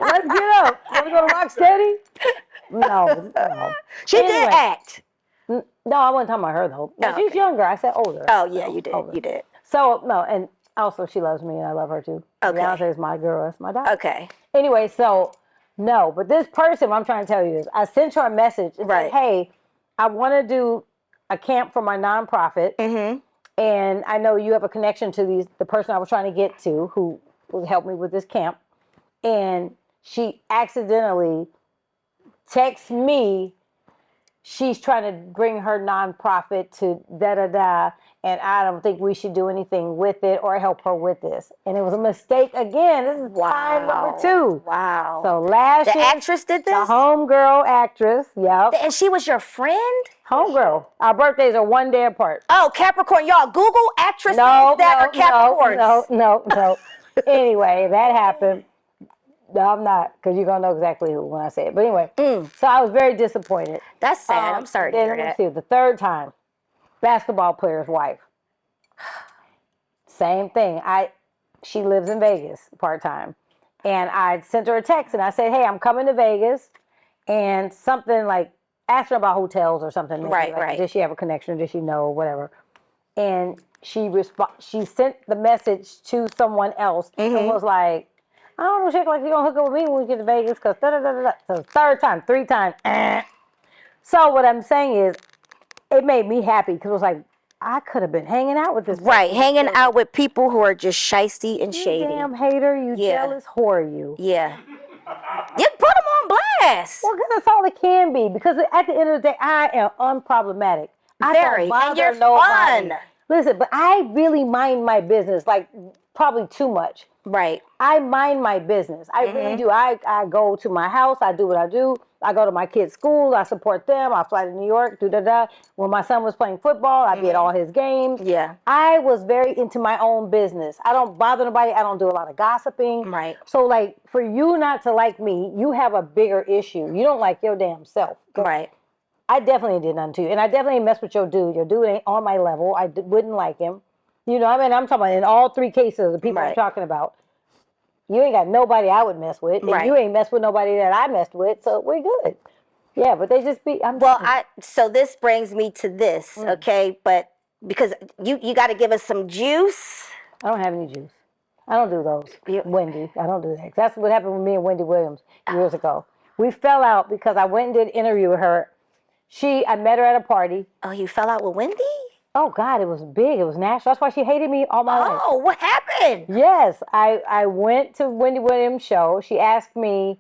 Let's get up. Want to go to Rocksteady? No. She did act. No, I wasn't talking about her, though. No, she's younger. I said older. Oh, yeah, you did. Older. You did. So, no, and also she loves me, and I love her, too. Okay. Beyonce is my girl. That's my daughter. Okay. Anyway, so, no, but this person, what I'm trying to tell you is, I sent her a message and said, hey, I want to do a camp for my nonprofit, and I know you have a connection to the person I was trying to get to who will help me with this camp, and she accidentally texts me. She's trying to bring her nonprofit to da-da-da, and I don't think we should do anything with it or help her with this. And it was a mistake again. This is time number 2. Wow. So last year, the actress did this? The homegirl actress, yep. And she was your friend? Homegirl. Our birthdays are 1 day apart. Oh, Capricorn. Y'all, Google actresses that are Capricorns. No. Anyway, that happened. No, I'm not, because you're going to know exactly who when I say it. But anyway, so I was very disappointed. That's sad. I'm sorry to hear that. The 3rd time, basketball player's wife. Same thing. She lives in Vegas part-time. And I sent her a text, and I said, hey, I'm coming to Vegas. And something like, asked her about hotels or something. Right. Did she have a connection? Did she know? Whatever. And she sent the message to someone else and was like, I don't know, shit, like, you're going to hook up with me when we get to Vegas, because da-da-da-da-da. So 3rd time, 3 times. So what I'm saying is, it made me happy, because it was like, I could have been hanging out with this person. Right, hanging out with people who are just shysty and shady. You damn hater, you jealous whore, you. Yeah. You put them on blast. Well, because that's all it can be, because at the end of the day, I am unproblematic. I don't bother and you're nobody. fun. Listen, but I really mind my business, like, probably too much. Right. I mind my business. I really do. I go to my house. I do what I do. I go to my kids' school. I support them. I fly to New York. When my son was playing football, I'd be at all his games. Yeah. I was very into my own business. I don't bother nobody. I don't do a lot of gossiping. Right. So, like, for you not to like me, you have a bigger issue. You don't like your damn self. Right. I definitely did nothing to you. And I definitely messed with your dude. Your dude ain't on my level. I wouldn't like him. You know, I mean, I'm talking about in all 3 cases, the people I'm talking about. You ain't got nobody I would mess with. And you ain't messed with nobody that I messed with, so we're good. Yeah, but they just be... So this brings me to this, okay? But because you got to give us some juice. I don't have any juice. I don't do those. Wendy, I don't do that. That's what happened with me and Wendy Williams years ago. We fell out because I went and did an interview with her. I met her at a party. Oh, you fell out with Wendy? Oh, God, it was big. It was national. That's why she hated me all my life. Oh, what happened? Yes, I went to Wendy Williams' show. She asked me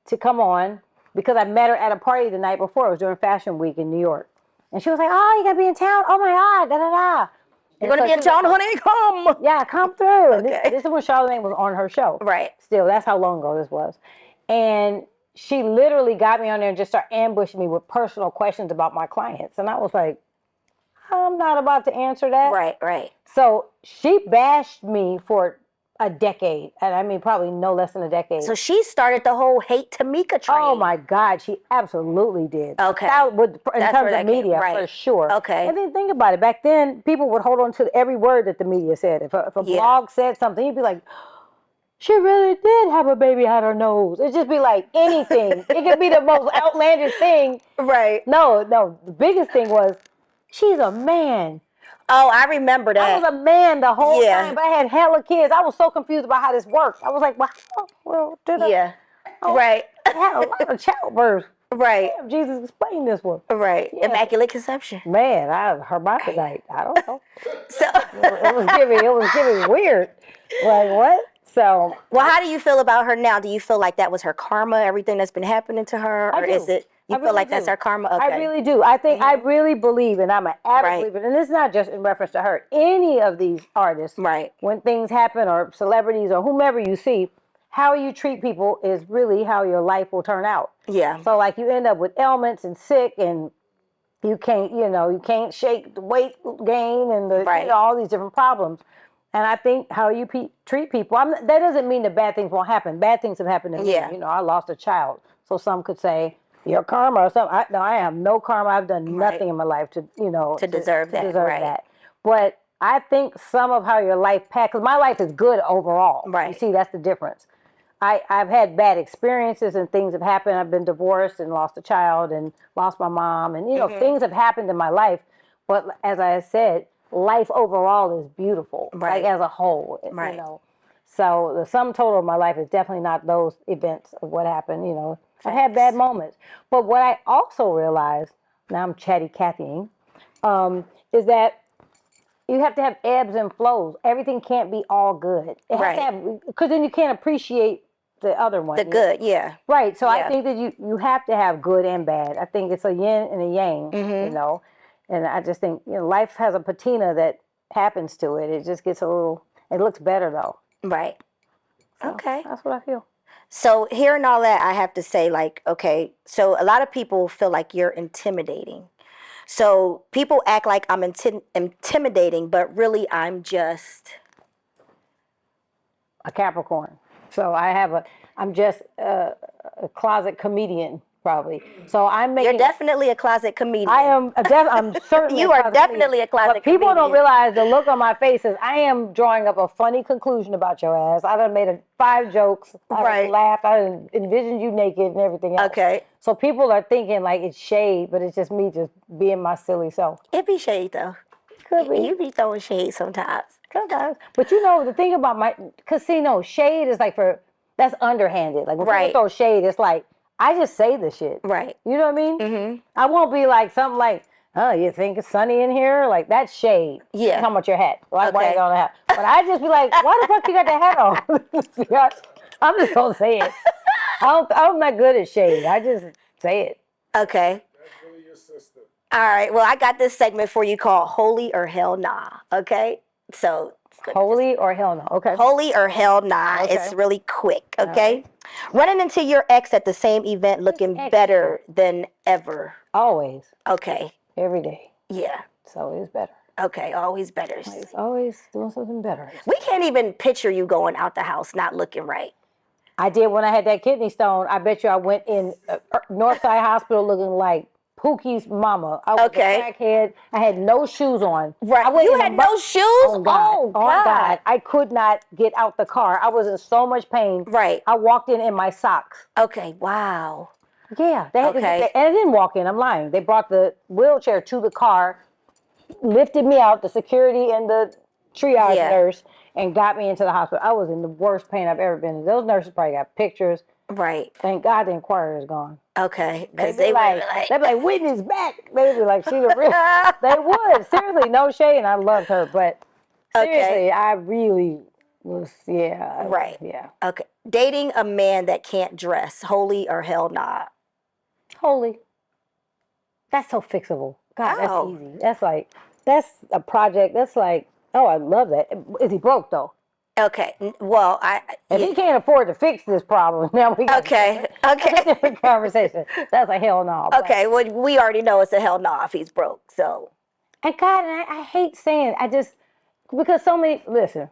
to come on because I met her at a party the night before. It was during Fashion Week in New York. And she was like, oh, you got to be in town. Oh, my God, da-da-da. You're going to be in town, honey? Come. Yeah, come through. Okay. This is when Charlamagne was on her show. Right. Still, that's how long ago this was. And she literally got me on there and just started ambushing me with personal questions about my clients. And I was like, I'm not about to answer that. Right. So she bashed me for a decade. And I mean, probably no less than a decade. So she started the whole hate Tameka train. Oh my God, she absolutely did. Okay. In terms of media, for sure. Okay. And then think about it. Back then, people would hold on to every word that the media said. If a blog said something, you'd be like, she really did have a baby out her nose. It'd just be like anything. It could be the most outlandish thing. Right. No. The biggest thing was, she's a man. Oh, I remember that. I was a man the whole time, but I had hella kids. I was so confused about how this worked. I was like, Yeah. Right. I had a lot of childbirth. Right. Damn, Jesus, explain this one. Right. Yeah. Immaculate Conception. Man, hermaphrodite. I don't know. So it was giving weird. Like what? So. Well, how do you feel about her now? Do you feel like that was her karma, everything that's been happening to her? Or is it, you feel like that's her karma? Okay. I really do. I think, I really believe, and I'm an avid believer, and it's not just in reference to her. Any of these artists, when things happen, or celebrities, or whomever you see, how you treat people is really how your life will turn out. Yeah. So like you end up with ailments and sick, and you can't shake the weight gain and all these different problems. And I think how you treat people, that doesn't mean that bad things won't happen. Bad things have happened to me. You know, I lost a child. So some could say, your karma or something. I have no karma. I've done nothing in my life to deserve that. But I think some of how your life because my life is good overall. Right. You see, that's the difference. I've had bad experiences and things have happened. I've been divorced and lost a child and lost my mom. And, things have happened in my life. But as I said, life overall is beautiful, like as a whole, So the sum total of my life is definitely not those events of what happened, I had bad moments. But what I also realized, now I'm chatty Cathying, is that you have to have ebbs and flows. Everything can't be all good. It has to have, because then you can't appreciate the other one. The good, Right. So I think that you have to have good and bad. I think it's a yin and a yang, And I just think, life has a patina that happens to it. It just gets it looks better though. Right. So okay. That's what I feel. So hearing all that, I have to say, okay, so a lot of people feel like you're intimidating. So people act like I'm intimidating, but really I'm just a Capricorn. So I'm just a closet comedian. Probably. So You're definitely a closet comedian. I'm certainly. You are definitely a closet comedian. But people don't realize the look on my face is I am drawing up a funny conclusion about your ass. I done made 5 jokes. I laughed. I done envisioned you naked and everything else. Okay. So people are thinking like it's shade, but it's just me just being my silly self. It be shade though. Could be. You be throwing shade sometimes. Sometimes. But the thing about my casino, shade is that's underhanded. Like when people throw shade, it's like, I just say the shit. Right. You know what I mean? Mm-hmm. I won't be like something like, oh, you think it's sunny in here? Like, that's shade. Yeah. How much your hat? Why you got a hat? But I just be like, why the fuck you got the hat on? I'm just going to say it. I'm not good at shade. I just say it. Okay. That's really your sister. All right. Well, I got this segment for you called Holy or Hell Nah. Okay? So. Holy or hell no? Okay. Holy or hell nah. Okay. It's really quick. Okay. Right. Running into your ex at the same event looking better than ever. Always. Okay. Every day. Yeah. It's always better. Okay. Always better. It's always doing something better. We can't even picture you going out the house not looking right. I did when I had that kidney stone. I bet you I went in Northside Hospital looking like Pookie's mama. I was a crackhead. I had no shoes on. Right. You had no shoes? Oh, God. I could not get out the car. I was in so much pain. Right. I walked in my socks. Okay. Wow. Yeah. And I didn't walk in. I'm lying. They brought the wheelchair to the car, lifted me out, the security and the triage nurse, and got me into the hospital. I was in the worst pain I've ever been in. Those nurses probably got pictures. Right. Thank God the Inquirer is gone. Okay. They'd be like, Whitney's back. They'd be like, she's a real. They would. Seriously, no shade. And I loved her. But seriously, I really was, Right. Yeah. Okay. Dating a man that can't dress, holy or hell nah? Holy. That's so fixable. God, that's easy. That's a project. That's like, oh, I love that. Is he broke though? Okay. Well, If he can't afford to fix this problem, now we got Okay. That's a different conversation. That's a hell no. Okay. Well, we already know it's a hell no if he's broke. So. And God, I hate saying, because so many, listen,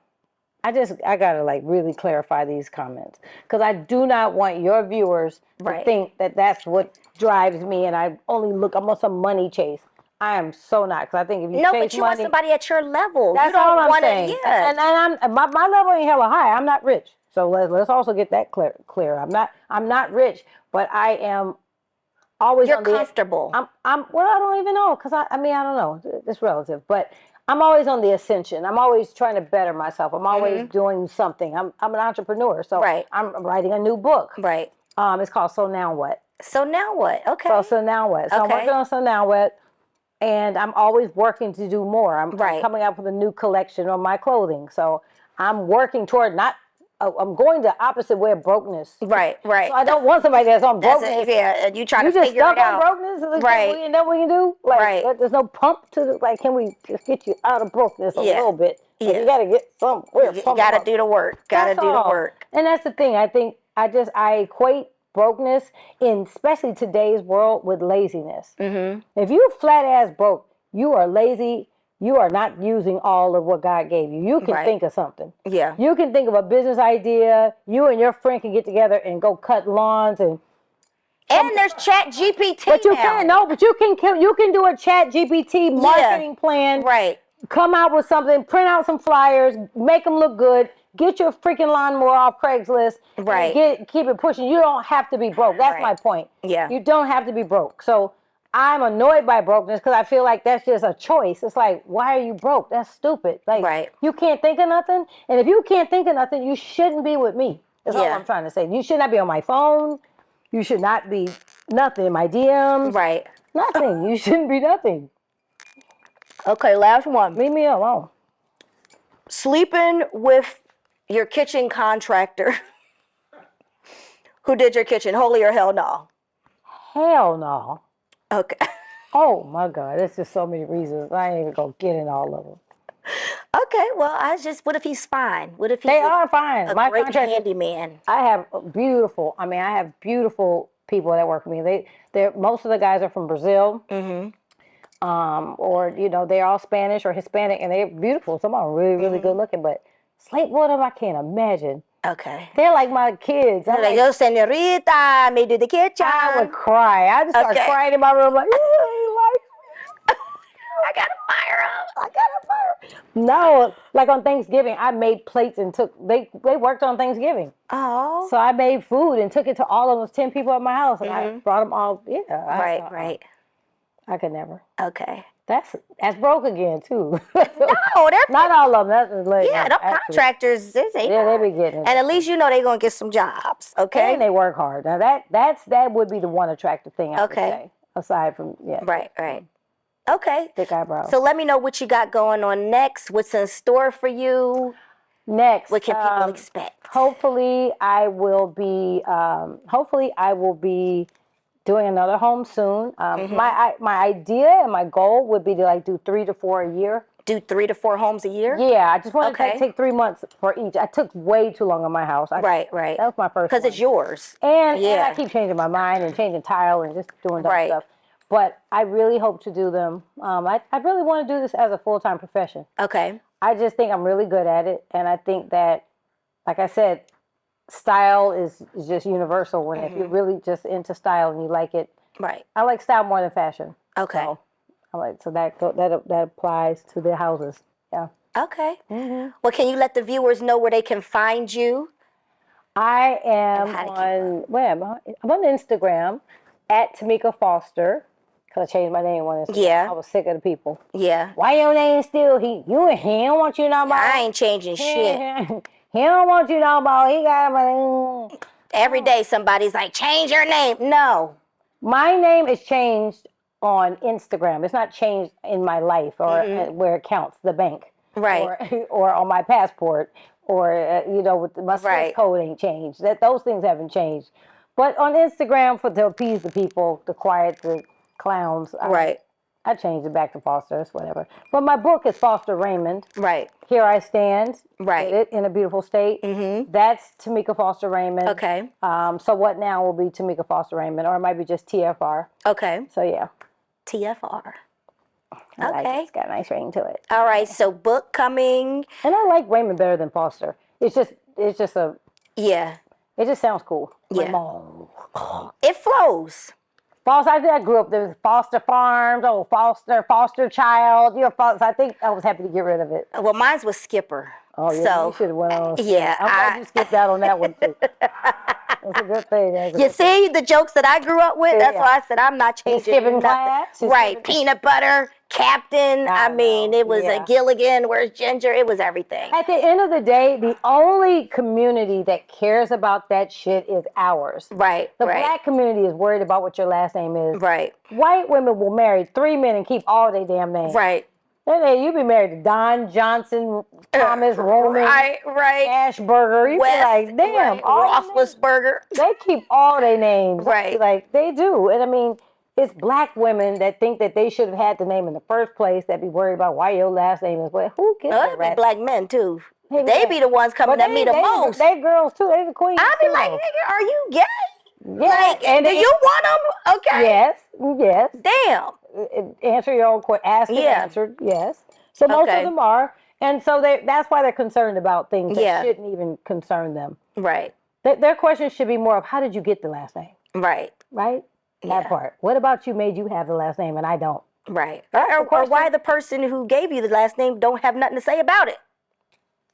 I gotta like really clarify these comments because I do not want your viewers to think that that's what drives me and I'm on some money chase. I am so not, because I think if you chase but you money, want somebody at your level. that's you don't all I'm wanna, saying. Yeah. And my level ain't hella high. I'm not rich, so let's also get that clear. I'm not rich, but I am always. You're comfortable. Well, I don't even know, because I mean I don't know. It's relative, but I'm always on the ascension. I'm always trying to better myself. I'm always doing something. I'm an entrepreneur, so I'm writing a new book. Right. It's called So Now What. So now what? Okay. So now what? So I'm working on So Now What. And I'm always working to do more. I'm coming up with a new collection on my clothing. So I'm working toward I'm going the opposite way of brokenness. Right. So I don't want somebody that's on brokenness. And you try to just figure stuck it out. on brokenness? Right. And then what you do? There's no pump to can we just get you out of brokenness a little bit? You got to get somewhere. You got to do the work. Got to do the work. And that's the thing. I think I equate brokenness in especially today's world with laziness. If you flat ass broke, you are lazy. You are not using all of what God gave you. You can think of something. Yeah. You can think of a business idea. You and your friend can get together and go cut lawns and there's Chat GPT. But you can do a Chat GPT marketing plan. Right. Come out with something. Print out some flyers. Make them look good. Get your freaking lawnmower off Craigslist. Right. And keep it pushing. You don't have to be broke. That's my point. Yeah. You don't have to be broke. So I'm annoyed by brokenness because I feel like that's just a choice. It's like, why are you broke? That's stupid. Like, you can't think of nothing. And if you can't think of nothing, you shouldn't be with me. That's all I'm trying to say. You should not be on my phone. You should not be nothing in my DMs. Right. Nothing. You shouldn't be nothing. Okay, last one. Leave me alone. Sleeping with your kitchen contractor who did your kitchen, holy or hell no? Hell no. Okay. Oh my God, there's just so many reasons. I ain't even gonna get in all of them. Okay, well, what if he's fine? What if he's They are fine. My great handyman? I have beautiful people that work for me. Most of the guys are from Brazil. Or they're all Spanish or Hispanic, and they're beautiful. Some are really, really good looking, but sleep with them, I can't imagine. Okay. They're like my kids. I'm like, yo, senorita, me do the kitchen. I would cry. I just start crying in my room like, I gotta fire up. No, like on Thanksgiving, I made plates and they worked on Thanksgiving. Oh. So I made food and took it to all of those 10 people at my house, and I brought them all. Yeah. Right. I could never. Okay. That's broke again too. No, they're not all of them. them contractors. They be getting it. And at least they're gonna get some jobs. Okay. And they work hard. Now that would be the one attractive thing I would say. Aside from Right. Okay. Thick eyebrows. So let me know what you got going on next. What's in store for you? Next. What can people expect? Hopefully I will be doing another home soon. My idea and my goal would be to do 3 to 4 a year. Do 3 to 4 homes a year? Yeah, I just want to take 3 months for each. I took way too long on my house. Right. That was my first. Because it's yours. And I keep changing my mind and changing tile and just doing dumb stuff. But I really hope to do them. I really want to do this as a full-time profession. Okay. I just think I'm really good at it. And I think that, like I said, style is just universal. When if you're really just into style and you like it. Right. I like style more than fashion. Okay. So that applies to the houses. Yeah. Okay. Well, can you let the viewers know where they can find you? I am I'm on Instagram at Tameka Foster. Because I changed my name on Instagram. Yeah. I was sick of the people. Yeah. Why your name still he? He don't want you no more. I ain't changing shit. He don't want you no more. He got my Every day somebody's like, change your name. No. My name is changed on Instagram. It's not changed in my life or where it counts, the bank. Right. Or on my passport or, with my Swiss code ain't changed. Those things haven't changed. But on Instagram, to appease the people, to quiet the clowns, I I changed it back to Foster. It's whatever. But my book is Foster Raymond. Right. Here I Stand. Right. It in a Beautiful State. Mm-hmm. That's Tameka Foster Raymond. Okay. So What Now will be Tameka Foster Raymond, or it might be just TFR. Okay. So yeah. TFR. Okay. It's got a nice ring to it. All right. So book coming. And I like Raymond better than Foster. It's just a. Yeah. It just sounds cool. Yeah. Raymond. It flows. Foster, I grew up, there was Foster Farms, Foster Child. I think I was happy to get rid of it. Well, mine was Skipper. Oh, yeah, so, you should have went on. Yeah. I'm glad you skipped out on that one, too. That's a good thing. You see the jokes that I grew up with? That's why I said I'm not changing skipping nothing. class? Right. Peanut butter, Captain. I mean, it was a Gilligan. Where's Ginger? It was everything. At the end of the day, the only community that cares about that shit is ours. Right. The black community is worried about what your last name is. Right. White women will marry 3 men and keep all their damn names. Right. You be married to Don Johnson, Thomas Roman, right, Ashburger. You West, be like, damn, Roethlisberger. They keep all their names. Right. Like, they do. And I mean, it's black women that think that they should have had the name in the first place that be worried about why your last name is what. Who gives a rat? Black men, too. They be the ones coming at me the most. They girls, too. They the queens, I be like, nigga, are you gay? Yeah. Like, and do you want them? Okay. Yes. Damn. Answer your own question. Asked and answered. Yes. So most of them are. And so that's why they're concerned about things that shouldn't even concern them. Right. Their questions should be more of, how did you get the last name? Right. Right? That part. What about you made you have the last name and I don't? Right. Or why the person who gave you the last name don't have nothing to say about it.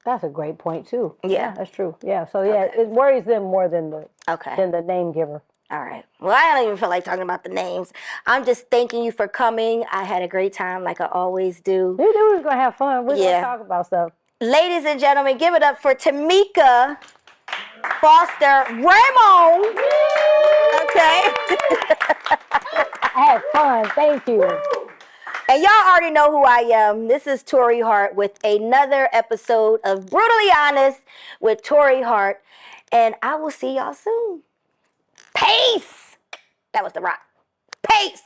That's a great point, too. Yeah. That's true. Yeah. So, it worries them more than the name giver. All right. Well, I don't even feel like talking about the names. I'm just thanking you for coming. I had a great time like I always do. We knew we was going to have fun. We're going to talk about stuff. Ladies and gentlemen, give it up for Tameka Foster Raymond. Okay. I had fun. Thank you. And y'all already know who I am. This is Torrei Hart with another episode of Brutally Honest with Torrei Hart. And I will see y'all soon. Peace. That was The Rock. Peace.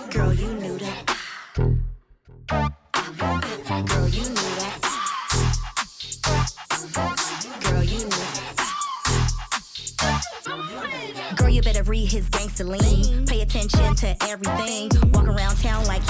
Girl, you knew that. Girl, you knew that. Girl, you knew that. Girl, you better read his gangster lean. Pay attention to everything. Walk around town like